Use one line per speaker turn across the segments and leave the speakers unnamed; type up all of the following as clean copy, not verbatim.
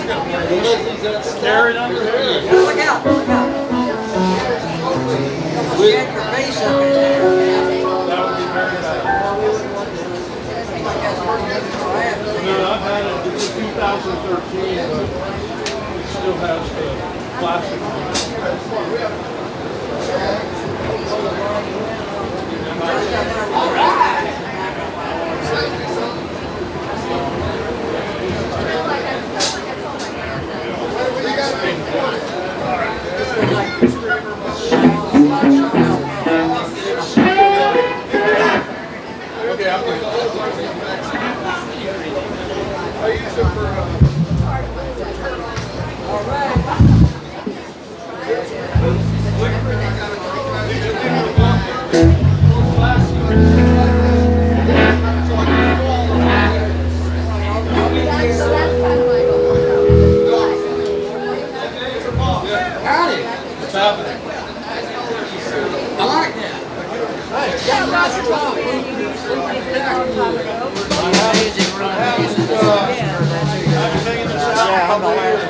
Carry under here.
Look out, look out. Almost get your face up in there.
That would be very nice. No, I've had it since 2013, but it still has the plastic on it.
All right.
Okay, I'm good. I use it for
All right. Howdy.
What's happening?
I like that.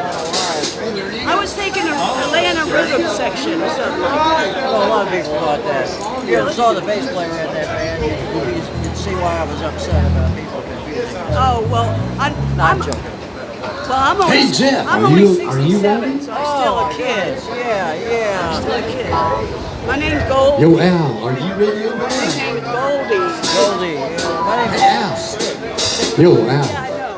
I was thinking of Atlanta rhythm section or something.
Well, a lot of people thought that. You ever saw the bass player at that band, you'd see why I was upset about people confusing.
Oh, well, I'm
joking.
Well, I'm only,
Hey, Jeff,
I'm
are
only
you
67,
ready?
so I'm still a kid.
Yeah.
Still a kid. My name's Goldie.
Yo, Al, are you ready?
My name's Goldie.
Goldie. My name's
Al. Yo,
Yeah,
Al.
I know.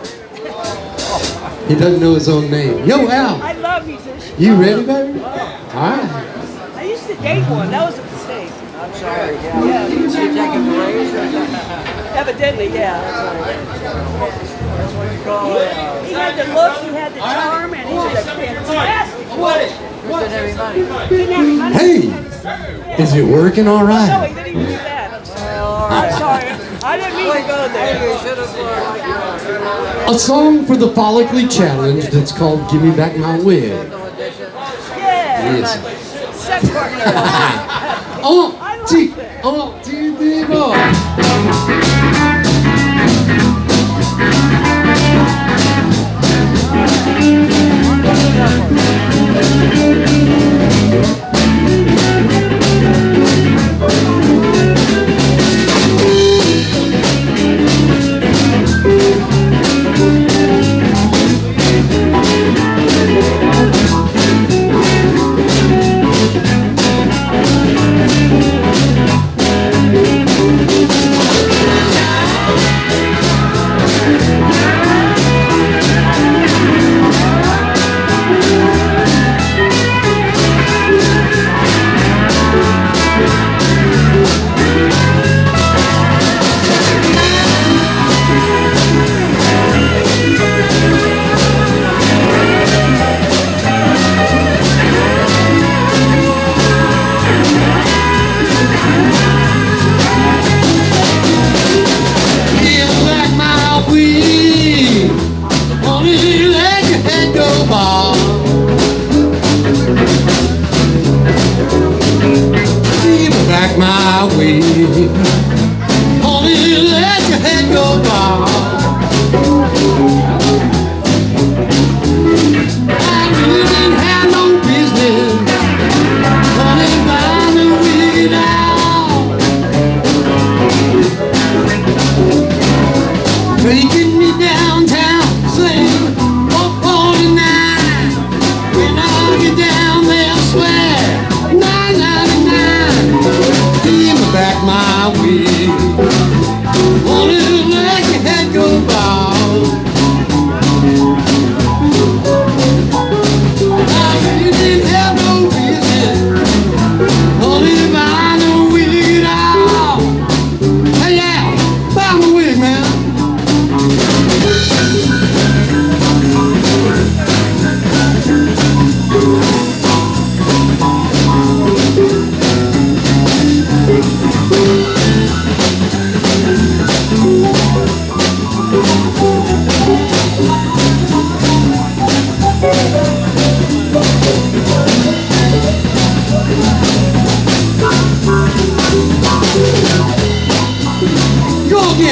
He doesn't know his own name. Yo, Al.
I love musicians.
You ready, baby?
Oh.
All right.
I used to date one. That was a mistake.
I'm sorry, yeah.
Yeah.
You taking the raise or
Evidently, yeah.
that's what you call it?
He had the look, he had the charm, and he was a fantastic.
Didn't have any money.
Didn't have any money.
Hey, is it working all
No,
right?
he didn't even do that. I'm sorry.
Well, all right.
I'm sorry. I didn't mean to go there.
You should have
A song for the follically challenged. It's called "Give Me Back My Wig."
Yeah.
Yes.
Sex partner.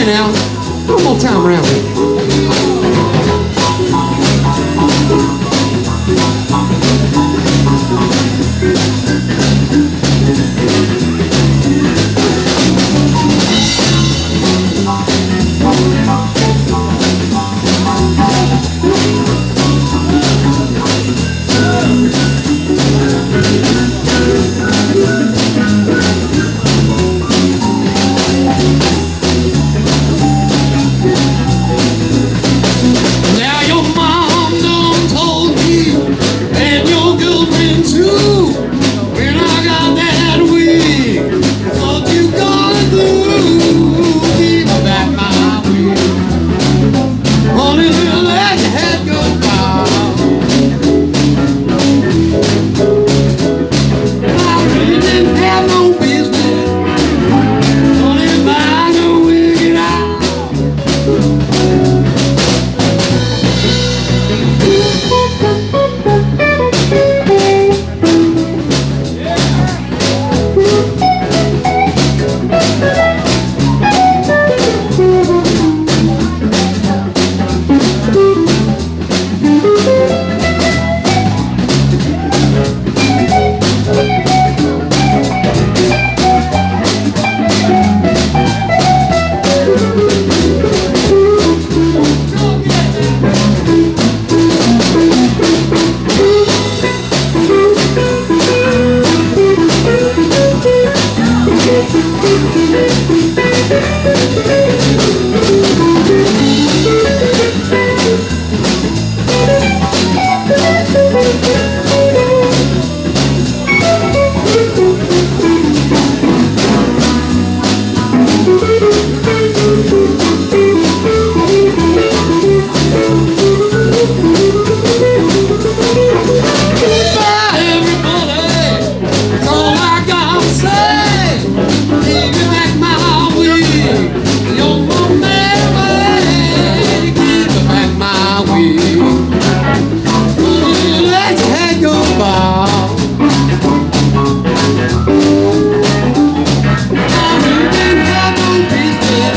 Now, one more time around here. Now your mom done told me, and your girlfriend too, when I got that wig, what you gonna do? Give me back my wig. Only let your head go by. I really didn't have no business, only buying a wig out. Goodbye, everybody. That's all I gotta say. Give me back my wig. Your mom never give me back my wig. Only let your head go by. I really didn't have no business.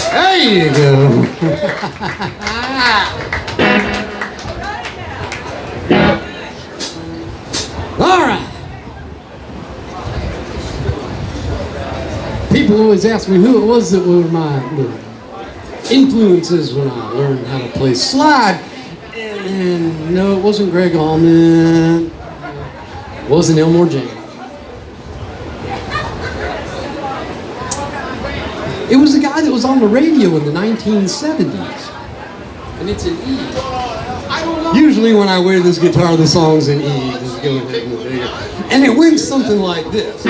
There you go. All right. People always ask me who it was that were my influences when I learned how to play slide. And no, it wasn't Greg Allman. It wasn't Elmore James. It was a guy that was on the radio in the 1970s. And it's an E. Usually when I wear this guitar, the song's in E. Just go ahead and bigger. And it went something like this.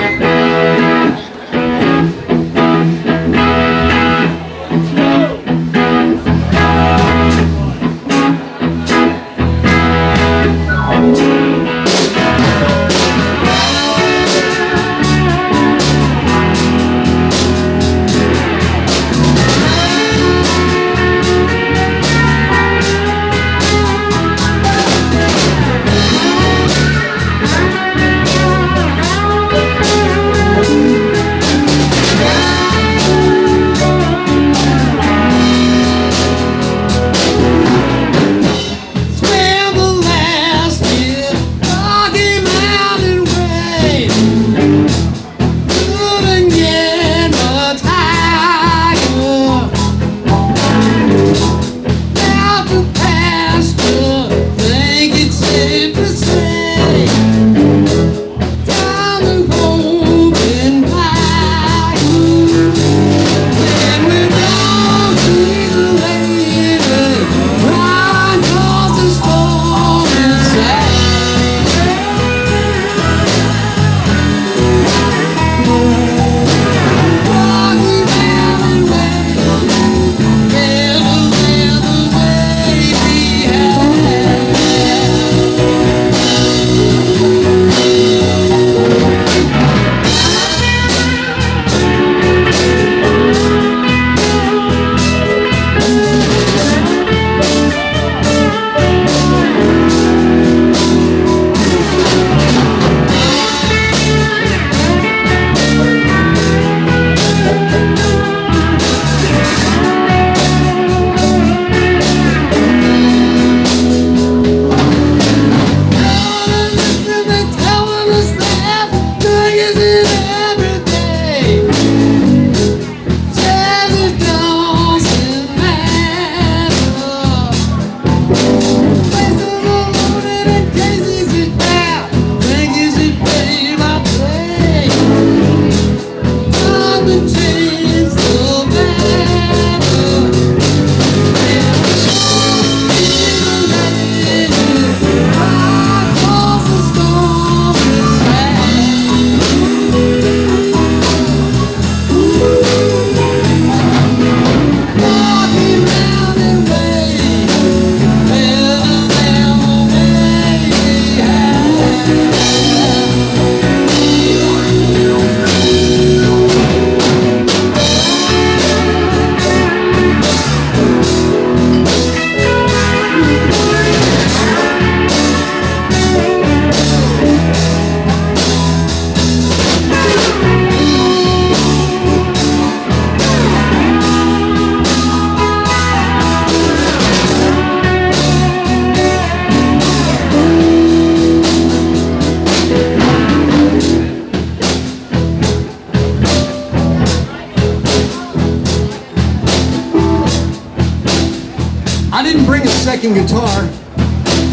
making guitar,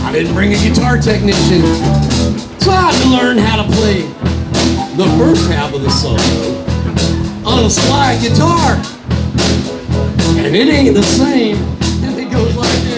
I didn't bring a guitar technician. So I had to learn how to play the first half of the song on a slide guitar. And it ain't the same if it goes like this.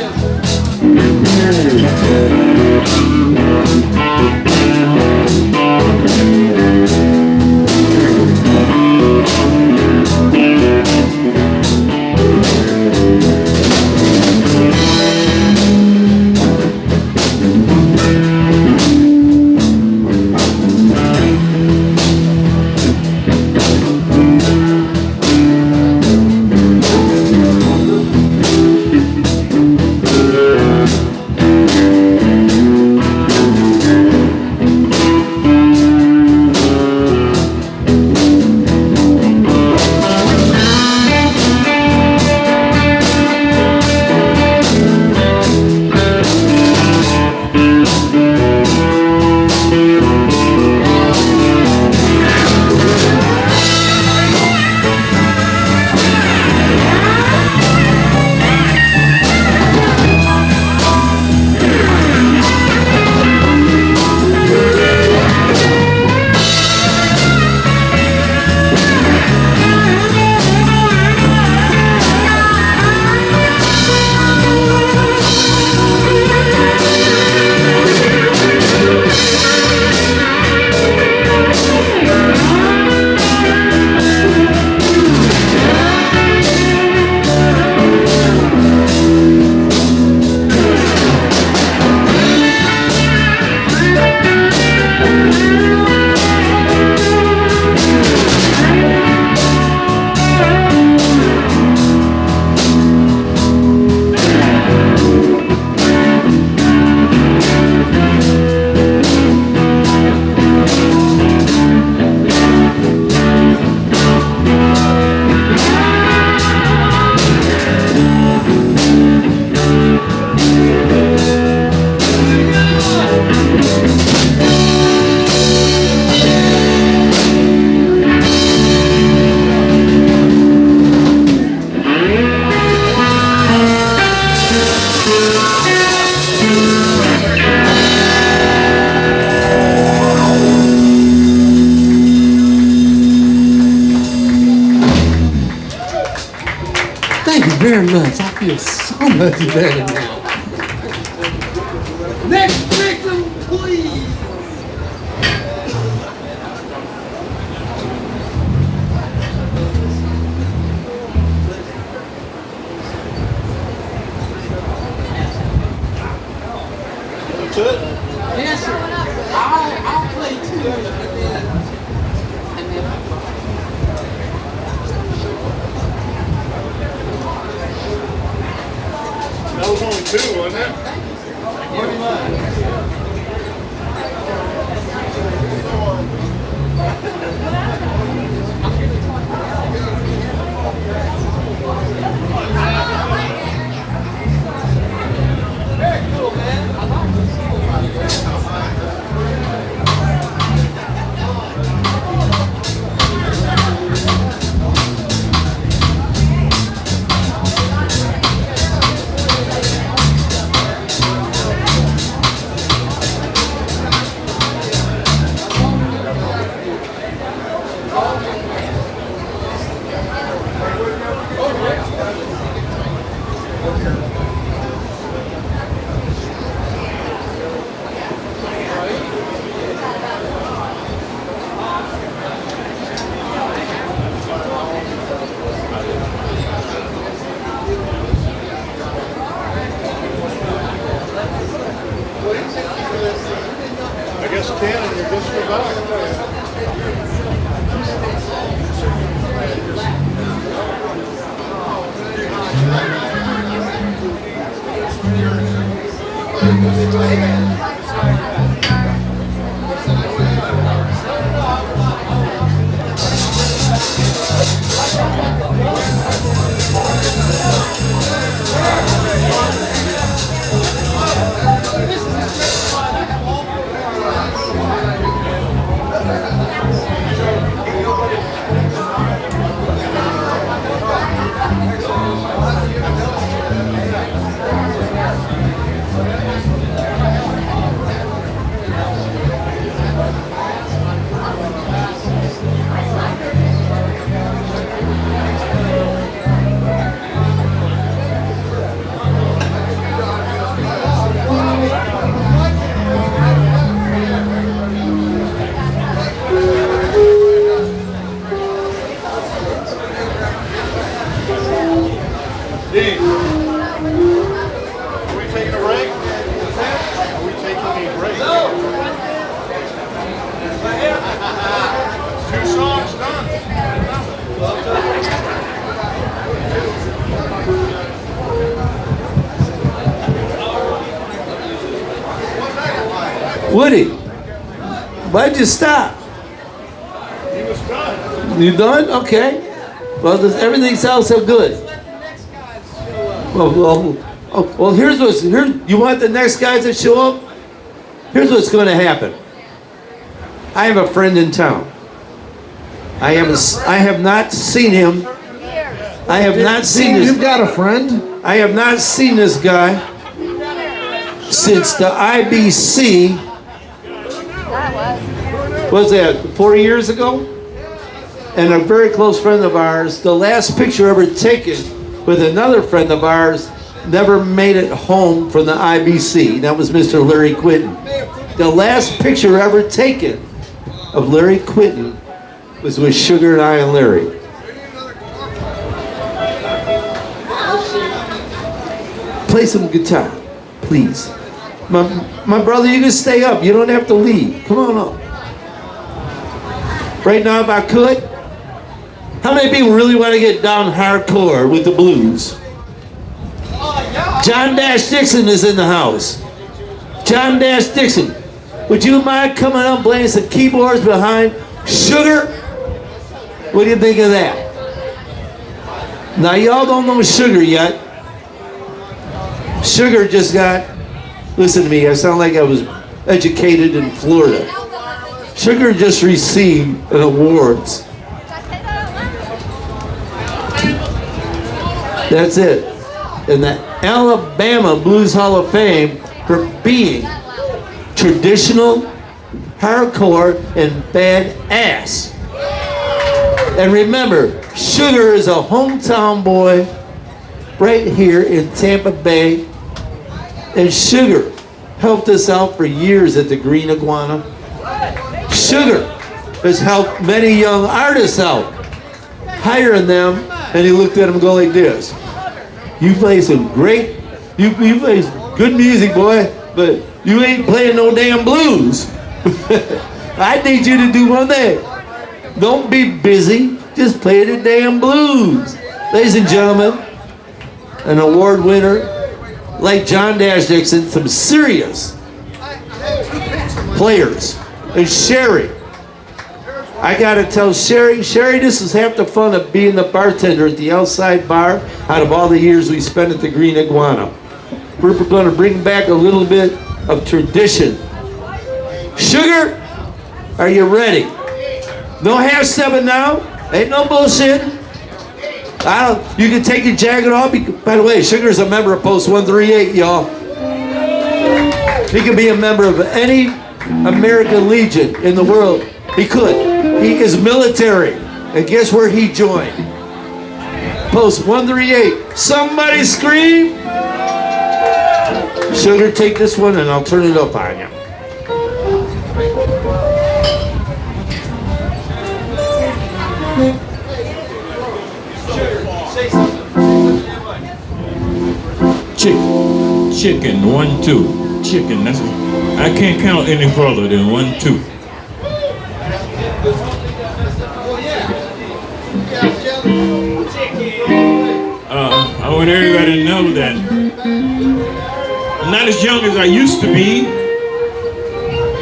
Thank you very much. I feel so much better now. Next victim, please.
That's it?
Yes, sir. I'll play two.
That was only two, wasn't it?
Pretty much.
I guess 10 and you're just about. taking a break? Are we taking a break? Two songs done.
Woody, why'd you stop?
He was done.
You done? Okay. Well, everything sounds so good. Well, here's what's here. You want the next guys to show up? Here's what's going to happen. I have a friend in town. I have not seen him. I have not seen this.
You've got a friend?
I have not seen this guy since the IBC. Was that 4 years ago? And a very close friend of ours, the last picture ever taken with another friend of ours, never made it home from the IBC. That was Mr. Larry Quinton. The last picture ever taken of Larry Quinton was with Sugar and I and Larry. Play some guitar, please. My brother, you can stay up. You don't have to leave. Come on up. Right now, if I could, how many people really want to get down hardcore with the blues? John Dash Dixon is in the house. John Dash Dixon, would you mind coming up playing some keyboards behind Sugar? What do you think of that? Now, y'all don't know Sugar yet. Sugar just got, listen to me, I sound like I was educated in Florida. Sugar just received an awards. That's it. In the Alabama Blues Hall of Fame for being traditional, hardcore, and badass. And remember, Sugar is a hometown boy right here in Tampa Bay. And Sugar helped us out for years at the Green Iguana. Sugar has helped many young artists out, hiring them, and he looked at them and go like this. You play some great, you play good music, boy, but you ain't playing no damn blues. I need you to do one thing. Don't be busy, just play the damn blues. Ladies and gentlemen, an award winner like John Dash Dixon, some serious players. And Sherry, I gotta tell Sherry, this is half the fun of being the bartender at the outside bar out of all the years we spent at the Green Iguana. We're gonna bring back a little bit of tradition. Sugar, are you ready? No half stepping now, ain't no bullshit. You can take your jacket off. By the way, Sugar's a member of Post 138, y'all. He can be a member of any American Legion in the world. He could. He is military. And guess where he joined? Post 138. Somebody scream. Sugar, take this one and I'll turn it up on you.
Chicken, 1, 2. Chicken, that's, I can't count any further than 1, 2. I want everybody to know that I'm not as young as I used to be,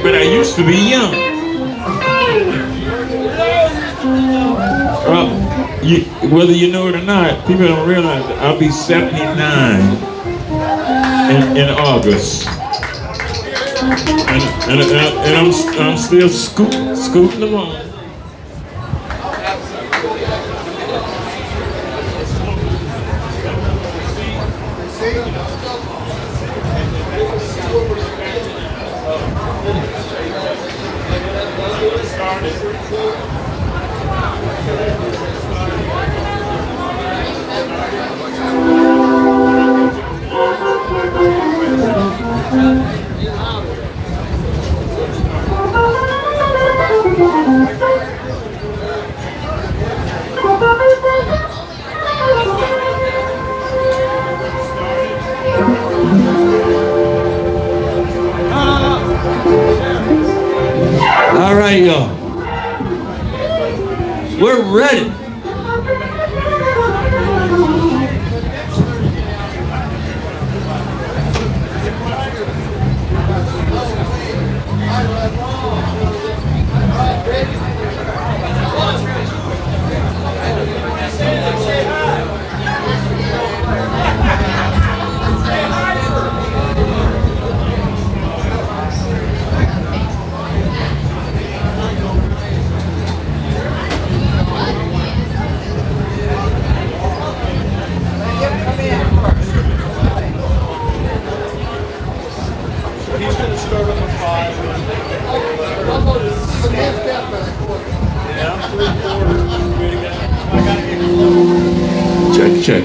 but I used to be young. Whether you know it or not, people don't realize that I'll be 79 in August, and I'm still scooting along. We're ready.
He's gonna start up at 5. Yeah, I'm 3/4. Ready to go. I gotta get close.
Check, check.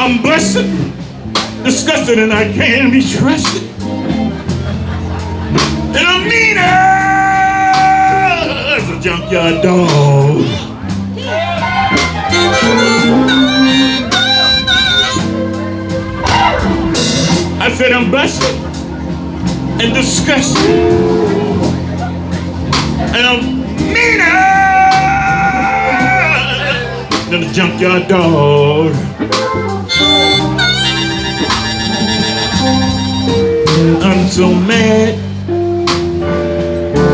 I'm blessed, disgusted, and I can't be trusted. And I'm meaner as a junkyard dog. I said I'm blessed and disgusted, and I'm meaner than a junkyard dog. I'm so mad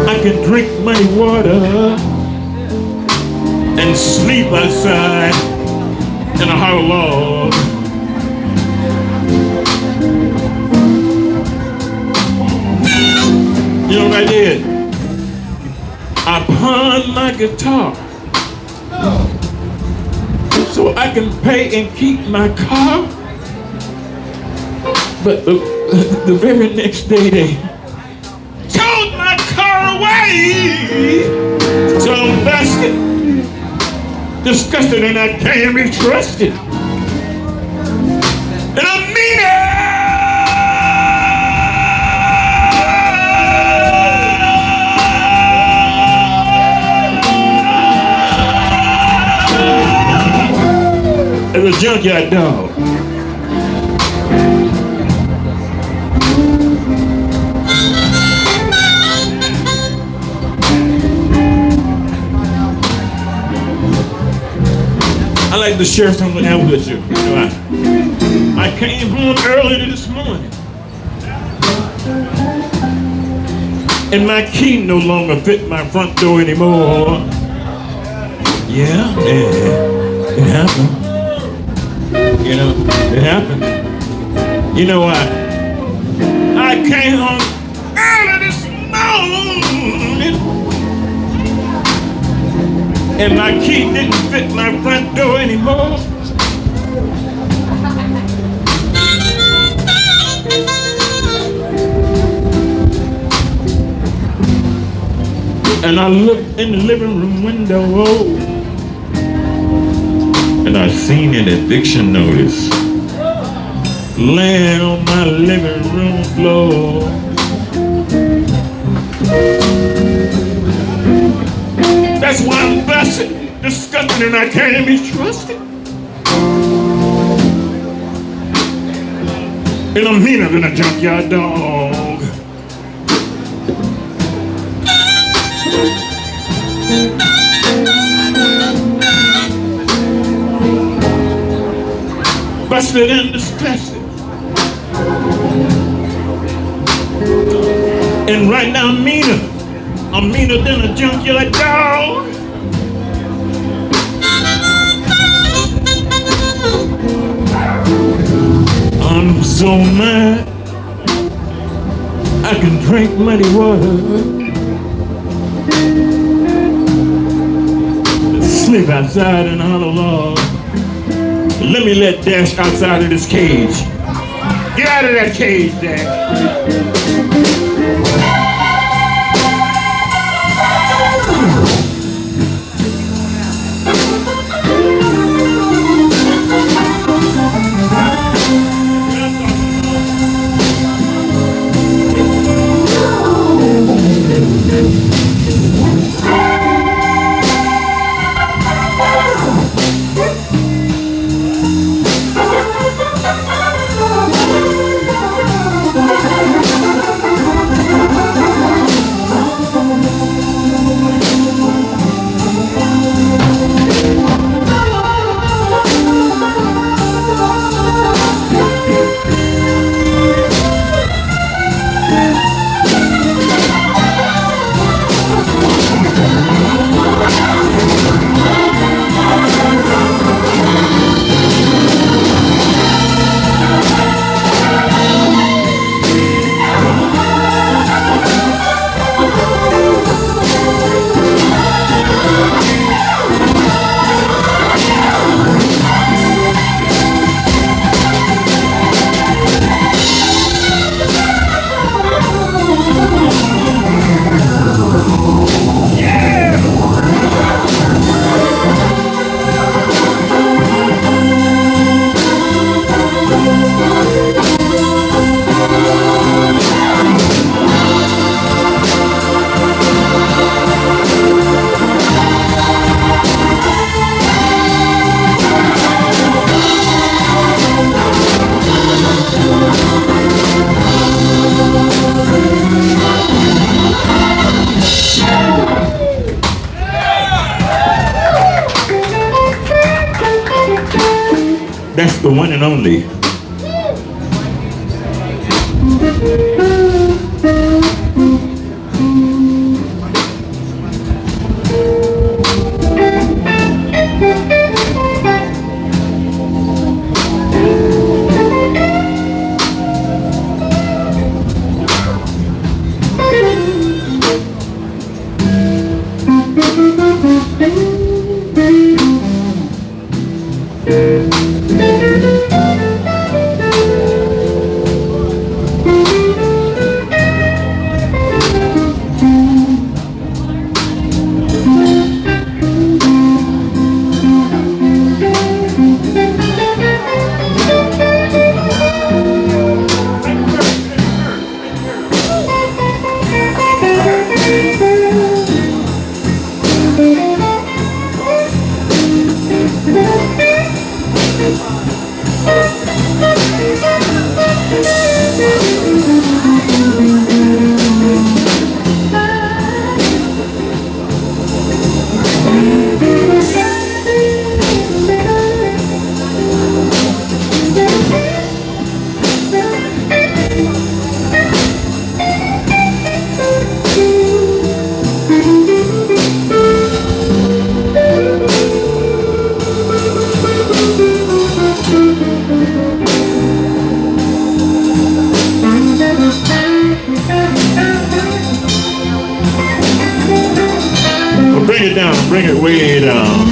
I can drink muddy water and sleep outside in a hollow log. You know what I did? I pawned my guitar so I can pay and keep my car. But the very next day they towed my car away. So I'm busted, disgusted, and I can't be trusted. And I'm meaner as a junkyard dog. I like to share something else with you. I came home early this morning, and my key no longer fit my front door anymore. Yeah, it happened. You know, it happened. You know why? I came home early this morning, and my key didn't fit my front door anymore. And I looked in the living room window, and I seen an eviction notice laying on my living room floor. That's why I'm busted, disgusted, and I can't be trusted. And I'm meaner than a junkyard dog. Busted and disgusted. And right now I'm meaner than a junkyard dog. I'm so mad I can drink muddy water, sleep outside in a hollow log. Let me let Dash outside of this cage. Get out of that cage, Dash. That's the one and only. Bring it down, bring it way down.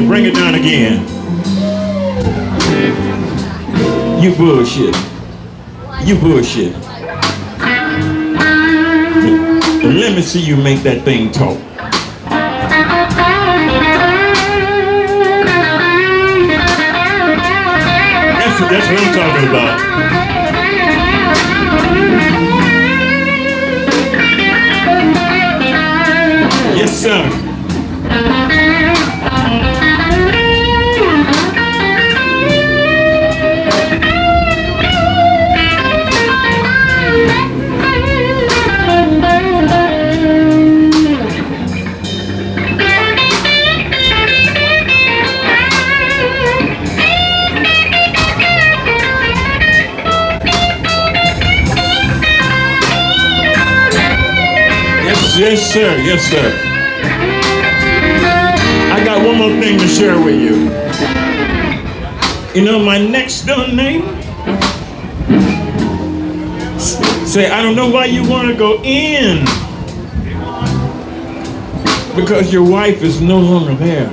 minute. Bring it down again. You bullshit. You bullshit. Let me see you make that thing talk. That's what I'm talking about. Yes, sir. Yes, sir. Yes, sir. I got one more thing to share with you. You know, my next door neighbor say, I don't know why you want to go in because your wife is no longer there.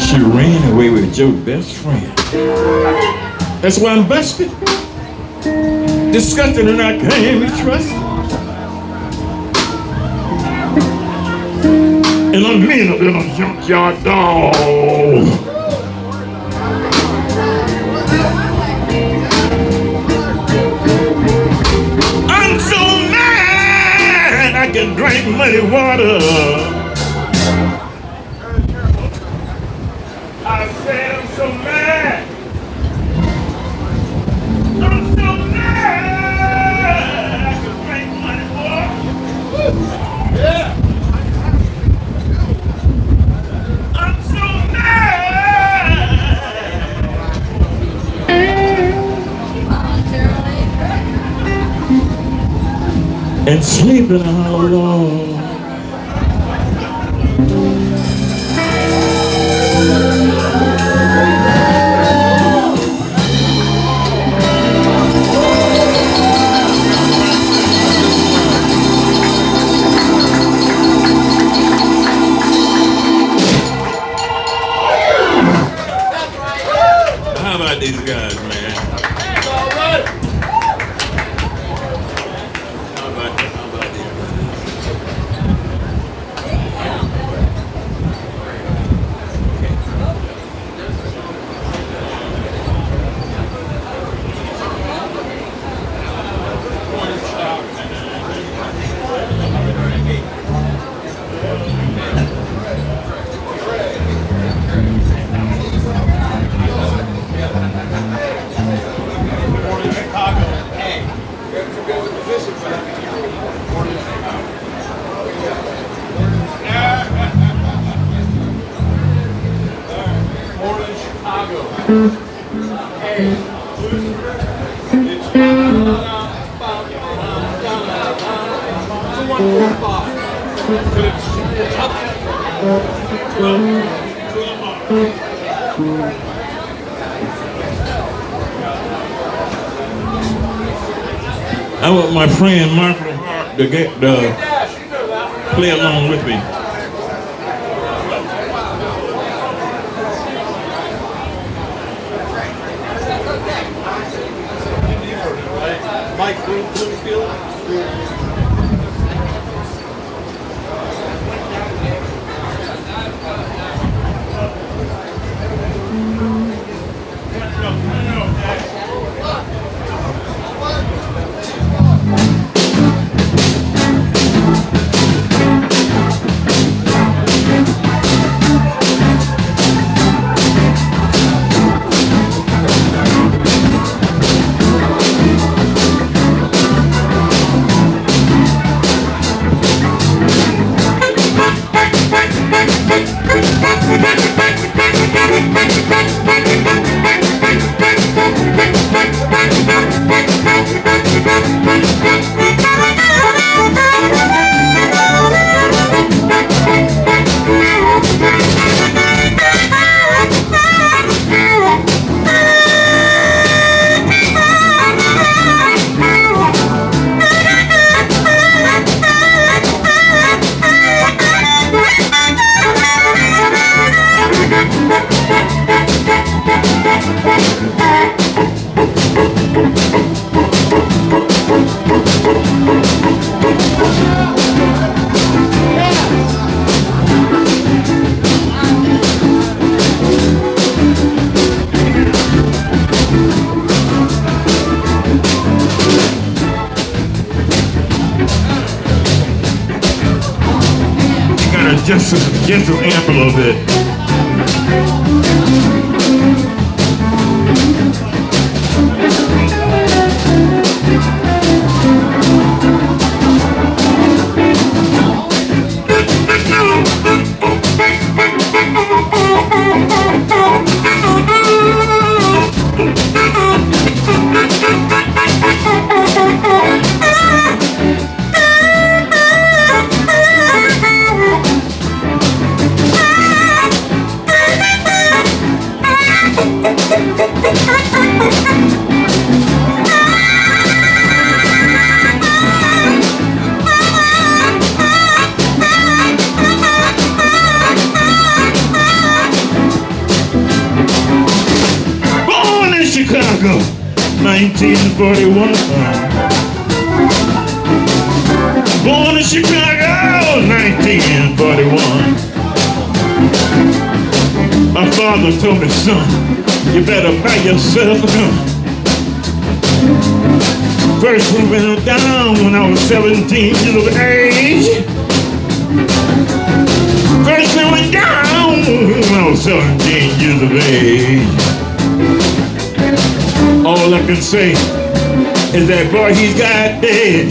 She ran away with your best friend. That's why I'm busted, disgusted, and I can't be trusted. And I'm being a little junkyard dog. I'm so mad I can drink muddy water. I said I'm so mad. I'm so mad I can drink muddy water. Yeah. And sleeping alone. How about these guys, man? I want my friend Marshall Hart to play along with me.
Mike Bloomfield.
just amp a little bit. Born in Chicago, 1941. Born in Chicago, 1941. My father told me, son, you better buy yourself a gun. First we went down when I was 17 years of age. First we went down when I was 17 years of age. All I can say is that boy, he's got dead.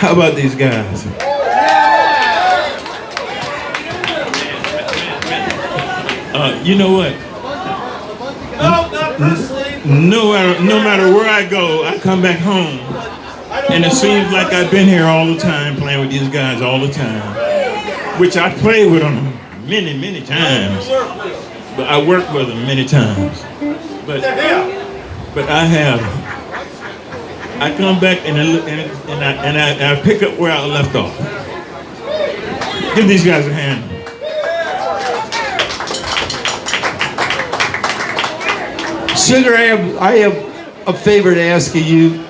How about these guys? You know what? No matter where I go, I come back home, and it seems like I've been here all the time, playing with these guys all the time, which I played with them many times. But I worked with them many times. But I come back and I pick up where I left off. Give these guys a hand.
Sugar, I have a favor to ask of you.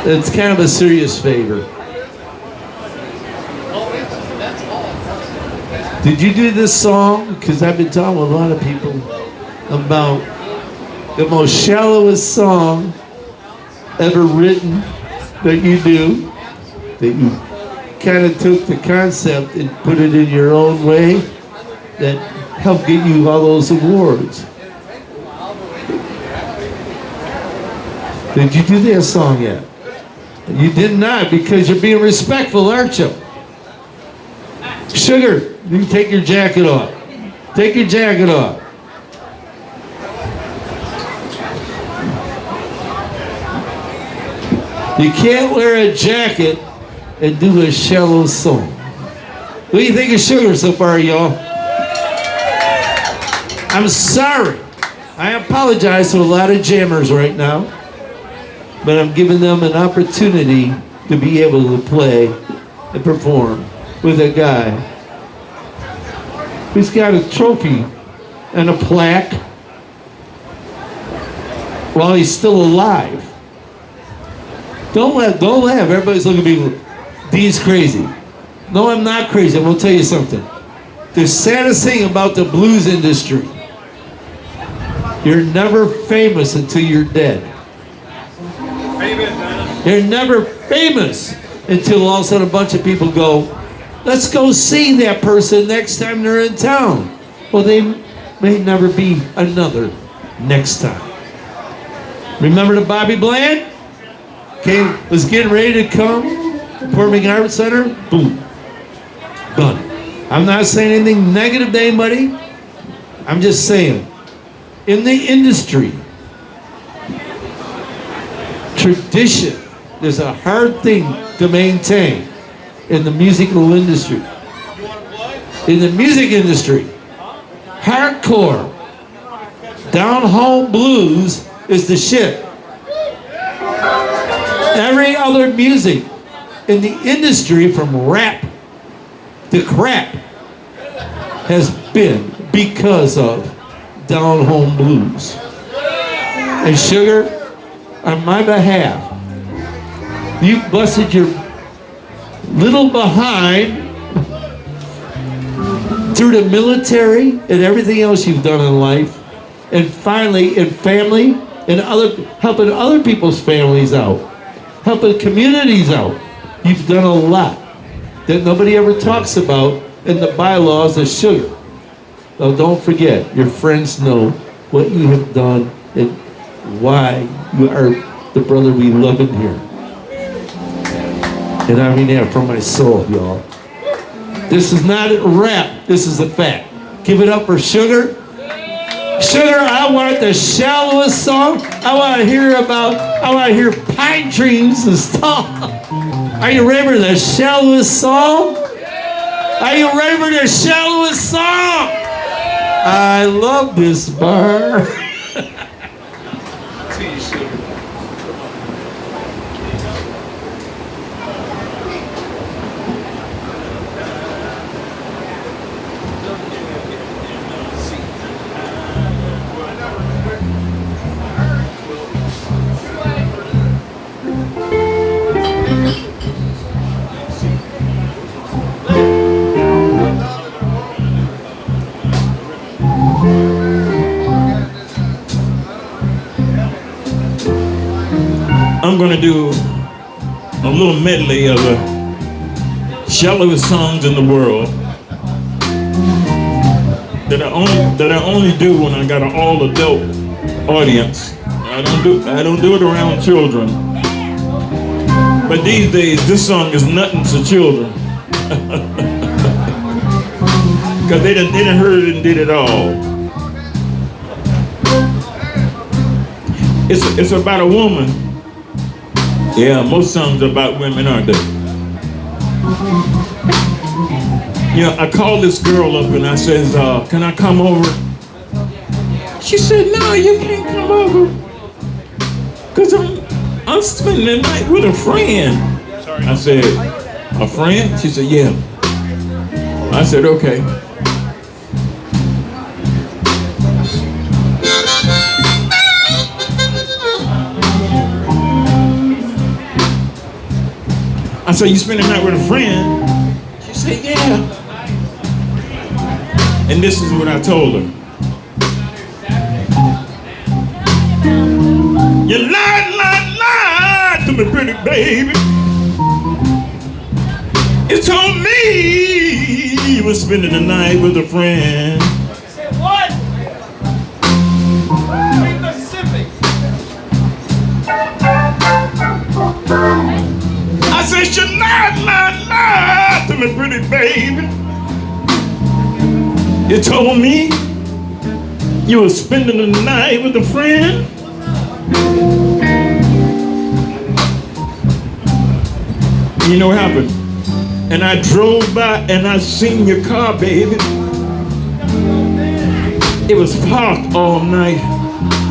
It's kind of a serious favor. Did you do this song? Because I've been talking with a lot of people about the most shallowest song ever written that you do, that you kind of took the concept and put it in your own way, that helped get you all those awards. Did you do that song yet? You did not, because you're being respectful, aren't you? Sugar, you can take your jacket off. Take your jacket off. You can't wear a jacket and do a shallow song. What do you think of Sugar so far, y'all? I'm sorry. I apologize to a lot of jammers right now, but I'm giving them an opportunity to be able to play and perform with a guy who's got a trophy and a plaque while he's still alive. Don't laugh. Everybody's looking at me. Dee's crazy. No, I'm not crazy. I'm gonna tell you something. The saddest thing about the blues industry, you're never famous until you're dead. You're never famous until all of a sudden a bunch of people go, let's go see that person next time they're in town. Well,
may never be another next time. Remember the Bobby Bland? Okay, was getting ready to come. Performing Arts Center, boom, done. I'm not saying anything negative to anybody. I'm just saying, in the industry, tradition is a hard thing to maintain in the musical industry. In the music industry, hardcore, down-home blues is the shit. Every other music in the industry, from rap to crap, has been because of down-home blues. And Sugar, on my behalf, you busted your little behind through the military and everything else you've done in life, and finally in family and helping other people's families out, helping communities out. You've done a lot that nobody ever talks about in the bylaws of Sugar. Now don't forget, your friends know what you have done and why you are the brother we love in here. And I mean that from my soul, y'all. This is not a rap, this is a fact. Give it up for Sugar. Sugar, I want the shallowest song. I want to hear pine dreams and stuff. Are you ready for the shallowest song? Are you ready for the shallowest song? I love this bar.
I'm gonna do a little medley of the shallowest songs in the world that I only do when I got an all adult audience. I don't do it around children. But these days this song is nothing to children. Cause they done heard it and did it all. It's about a woman. Yeah, most songs are about women, aren't they? You know, I called this girl up and I says, can I come over? She said, no, you can't come over. Cause I'm spending the night with a friend. I said, a friend? She said, yeah. I said, okay. I said, you spend the night with a friend? She said, yeah. And this is what I told her. You lied to me, pretty baby. You told me you were spending the night with a friend.
Say what? Be specific.
I said, you lied to me, pretty baby. You told me you were spending the night with a friend. You know what happened? And I drove by and I seen your car, baby. It was parked all night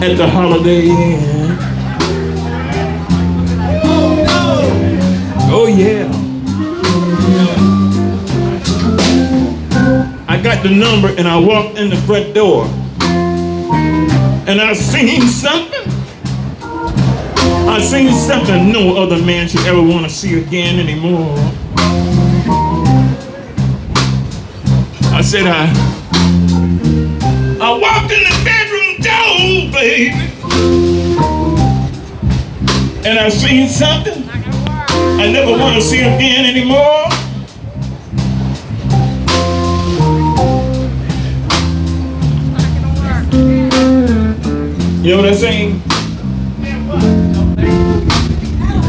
at the Holiday Inn. Oh yeah. I got the number and I walked in the front door and I seen something. I seen something no other man should ever want to see again anymore. I said I walked in the bedroom door, baby, and I seen something I never want to see again anymore. You know what I'm saying?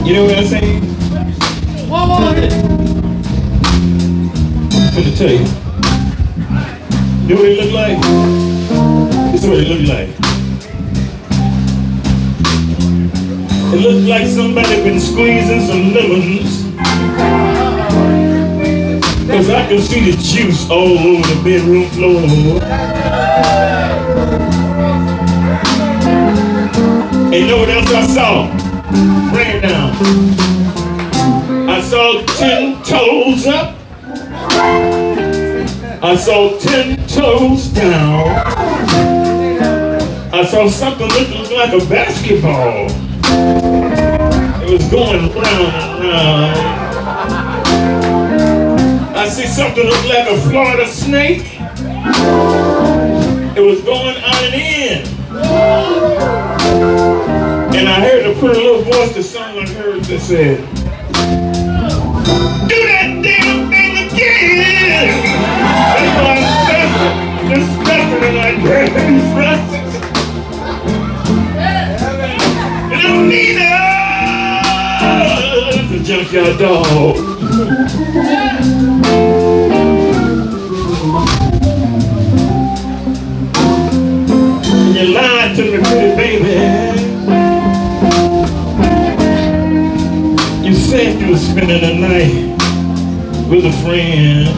You know what I'm saying?
What was it?
I'm gonna tell you. You know what it looked like? This is what it looked like. It looked like somebody been squeezing some lemons. Cause I can see the juice all over the bedroom floor. And you know what else I saw? Bring it down. I saw 10 toes up. I saw 10 toes down. I saw something looking like a basketball. It was going round and round. I see something look like a Florida snake. It was going out and in. And I heard a pretty little voice that sounded like hers that said, "Do that damn thing again!" That's why I'm disgusted and I can't Little Nina, the junkyard dog. You lied to me, pretty baby. You said you were spending the night with a friend.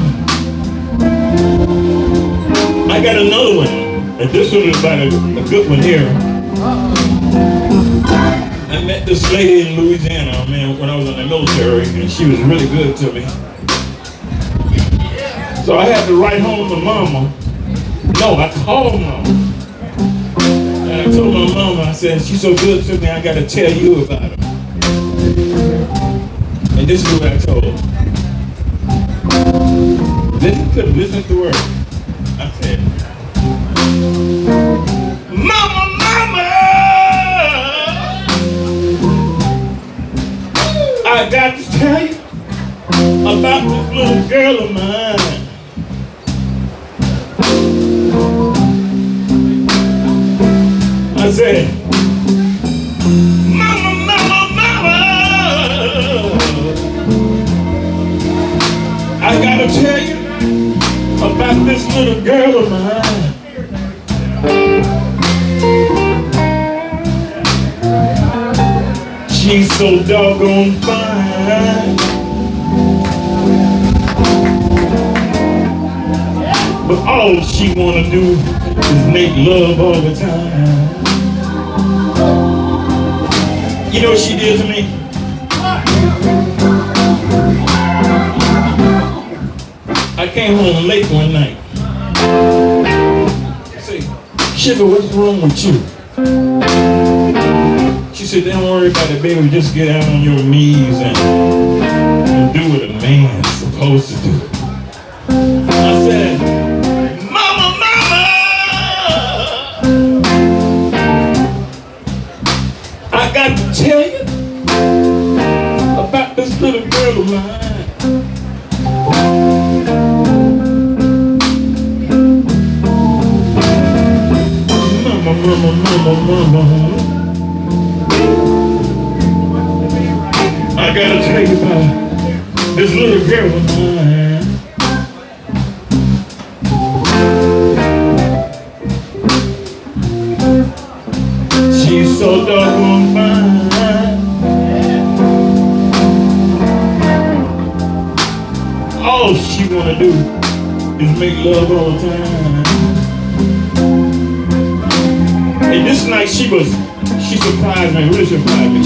I got another one, and this one is about a good one here. I met this lady in Louisiana, man, when I was in the military, and she was really good to me. So I had to write home to mama. No, I called mama. And I told my mama, I said, she's so good to me, I gotta tell you about her. And this is what I told her. Listen to her. I said, Mama, Mama, I got to tell you about this little girl of mine. I said, Mama, Mama, Mama, I gotta tell you about this little girl of mine. She's so doggone fine, but all she wanna do is make love all the time. You know what she did to me? I came home late one night. I said, Sugar, what's wrong with you? She said, don't worry about it, baby. Just get out on your knees and do what a man's supposed to do. I said, Mama, Mama, I got to tell you about this little girl of mine. Mama, mama, mama. I gotta tell you about this little girl of mine. She's so doggone fine. All she wanna do is make love all the time. And this night she surprised me, really surprised me.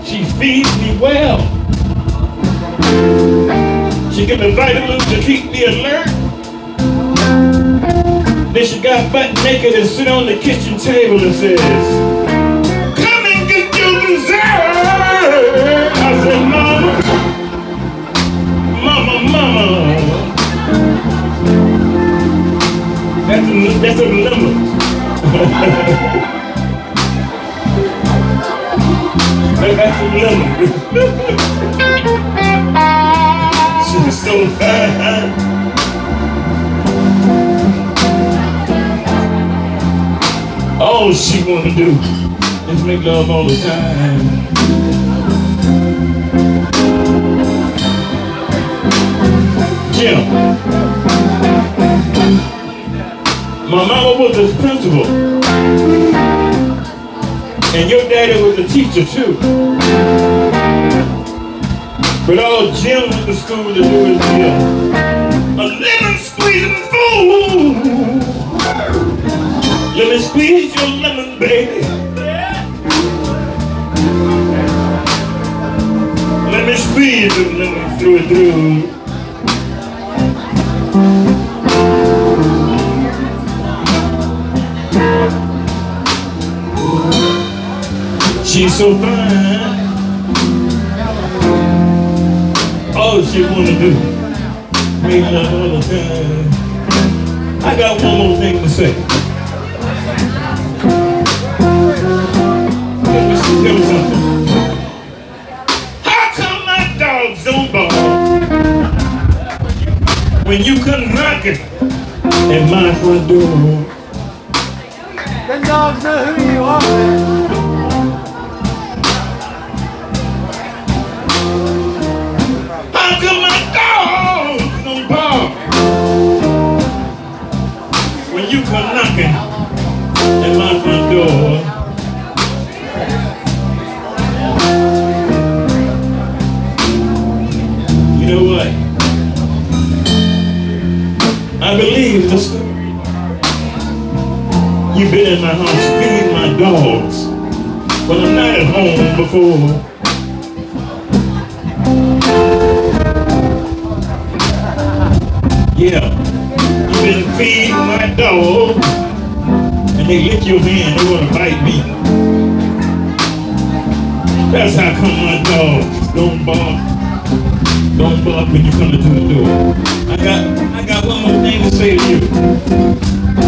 She feeds me well. She give me vitamins to keep me alert. Then she got butt naked and sit on the kitchen table and says, come and get your dessert. I said, Mama, Mama, Mama. That's a lemons. That's some lemons. She's so fine. all she wanna do is make love all the time. Jim, my mama was a principal, and your daddy was a teacher too. But all Jim went to school to do is be a lemon squeezing fool. Let me squeeze your lemon, baby. Let me squeeze your lemon through and through. She's so fine. All she wanna do, make love all the time. I got one more thing to say. Tell me something. How come my dogs don't bark when you come knocking at my front door?
Them dogs know who you are, man.
How come my dogs don't bark when you come knocking at my front door? You know what? I believe the story. You've been in my house feeding my dogs when I'm not at home before. Yeah, you've been feeding my dog, and they lick your hand, they wanna bite me. That's how come my dogs don't bark. Don't bark when you come into the door. I got one more thing to say to you.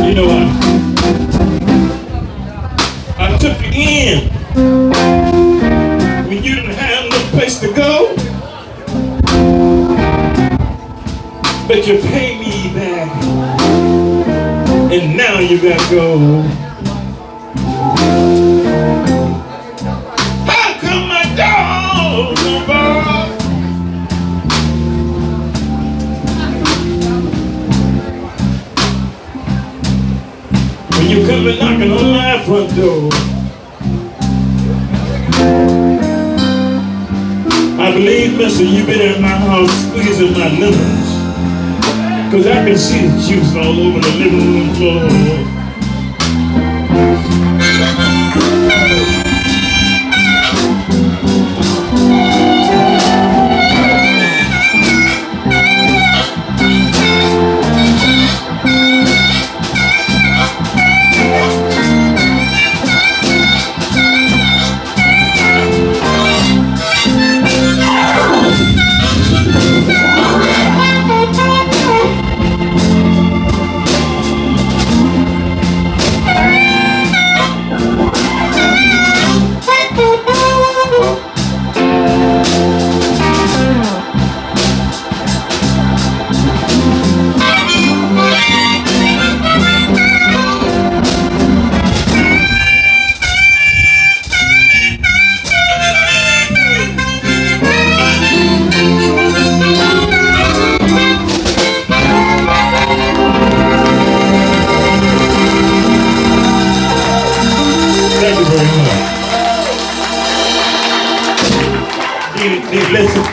You know I took you in when you didn't have no place to go. But you pay me back, and now you gotta go. How come my dog don't bark? When you come and knocking on my front door, I believe, mister, you've been in my house squeezing my lemons. 'Cause I can see the juice all over the living room floor.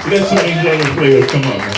Let some of these other players come up, man.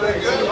Good.